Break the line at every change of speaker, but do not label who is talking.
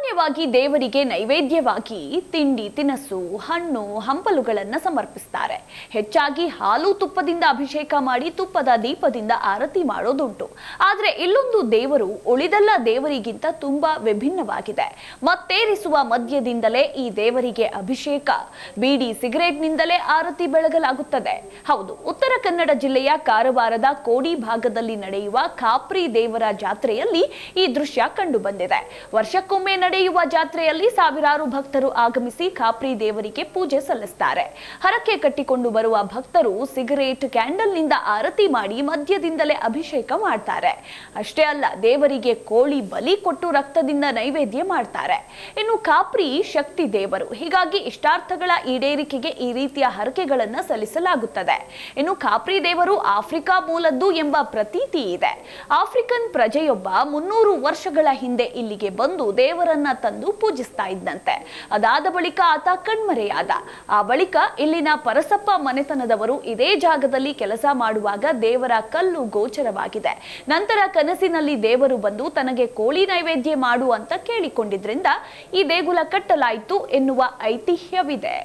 ಸಾಮಾನ್ಯವಾಗಿ ದೇವರಿಗೆ ನೈವೇದ್ಯವಾಗಿ ತಿಂಡಿ ತಿನಸು ಹಣ್ಣು ಹಂಪಲುಗಳನ್ನು ಸಮರ್ಪಿಸ್ತಾರೆ. ಹೆಚ್ಚಾಗಿ ಹಾಲು ತುಪ್ಪದಿಂದ ಅಭಿಷೇಕ ಮಾಡಿ ತುಪ್ಪದ ದೀಪದಿಂದ ಆರತಿ ಮಾಡೋದುಂಟು. ಆದರೆ ಇಲ್ಲೊಂದು ದೇವರು ಉಳಿದೆಲ್ಲ ದೇವರಿಗಿಂತ ತುಂಬಾ ವಿಭಿನ್ನವಾಗಿದೆ. ಮತ್ತೇರಿಸುವ ಮದ್ಯದಿಂದಲೇ ಈ ದೇವರಿಗೆ ಅಭಿಷೇಕ, ಬೀಡಿ ಸಿಗರೇಟ್ನಿಂದಲೇ ಆರತಿ ಬೆಳಗಲಾಗುತ್ತದೆ. ಹೌದು, ಉತ್ತರ ಕನ್ನಡ ಜಿಲ್ಲೆಯ ಕಾರವಾರದ ಕೋಡಿ ಭಾಗದಲ್ಲಿ ನಡೆಯುವ ಖಾಪ್ರಿ ದೇವರ ಜಾತ್ರೆಯಲ್ಲಿ ಈ ದೃಶ್ಯ ಕಂಡು ಬಂದಿದೆ. ವರ್ಷಕ್ಕೊಮ್ಮೆ ನಡೆಯುವ ಜಾತ್ರೆಯಲ್ಲಿ ಸಾವಿರಾರು ಭಕ್ತರು ಆಗಮಿಸಿ ಖಾಪ್ರಿ ದೇವರಿಗೆ ಪೂಜೆ ಸಲ್ಲಿಸುತ್ತಾರೆ. ಹರಕೆ ಕಟ್ಟಿಕೊಂಡು ಬರುವ ಭಕ್ತರು ಸಿಗರೇಟ್ ಕ್ಯಾಂಡಲ್ನಿಂದ ಆರತಿ ಮಾಡಿ ಮದ್ಯದಿಂದಲೇ ಅಭಿಷೇಕ ಮಾಡ್ತಾರೆ. ಅಷ್ಟೇ ಅಲ್ಲ, ದೇವರಿಗೆ ಕೋಳಿ ಬಲಿ ಕೊಟ್ಟು ರಕ್ತದಿಂದ ನೈವೇದ್ಯ ಮಾಡ್ತಾರೆ. ಇನ್ನು ಖಾಪ್ರಿ ಶಕ್ತಿ ದೇವರು, ಹೀಗಾಗಿ ಇಷ್ಟಾರ್ಥಗಳ ಈಡೇರಿಕೆಗೆ ಈ ರೀತಿಯ ಹರಕೆಗಳನ್ನು ಸಲ್ಲಿಸಲಾಗುತ್ತದೆ. ಇನ್ನು ಖಾಪ್ರಿ ದೇವರು ಆಫ್ರಿಕಾ ಮೂಲದ್ದು ಎಂಬ ಪ್ರತೀತಿ ಇದೆ. ಆಫ್ರಿಕನ್ ಪ್ರಜೆಯೊಬ್ಬ 300 ವರ್ಷಗಳ ಹಿಂದೆ ಇಲ್ಲಿಗೆ ಬಂದು ದೇವರನ್ನ ತಂದು ಪೂಜಿಸ್ತಾ ಇದ್ದಂತೆ. ಅದಾದ ಬಳಿಕ ಆತ ಕಣ್ಮರೆಯಾದ. ಆ ಬಳಿಕ ಇಲ್ಲಿನ ಪರಸಪ್ಪ ಮನೆತನದವರು ಇದೇ ಜಾಗದಲ್ಲಿ ಕೆಲಸ ಮಾಡುವಾಗ ದೇವರ ಕಲ್ಲು ಗೋಚರವಾಗಿದೆ. ನಂತರ ಕನಸಿನಲ್ಲಿ ದೇವರು ಬಂದು ತನಗೆ ಕೋಳಿ ನೈವೇದ್ಯ ಮಾಡು ಅಂತ ಕೇಳಿಕೊಂಡಿದ್ರಿಂದ ಈ ದೇಗುಲ ಕಟ್ಟಲಾಯಿತು ಎನ್ನುವ ಐತಿಹ್ಯವಿದೆ.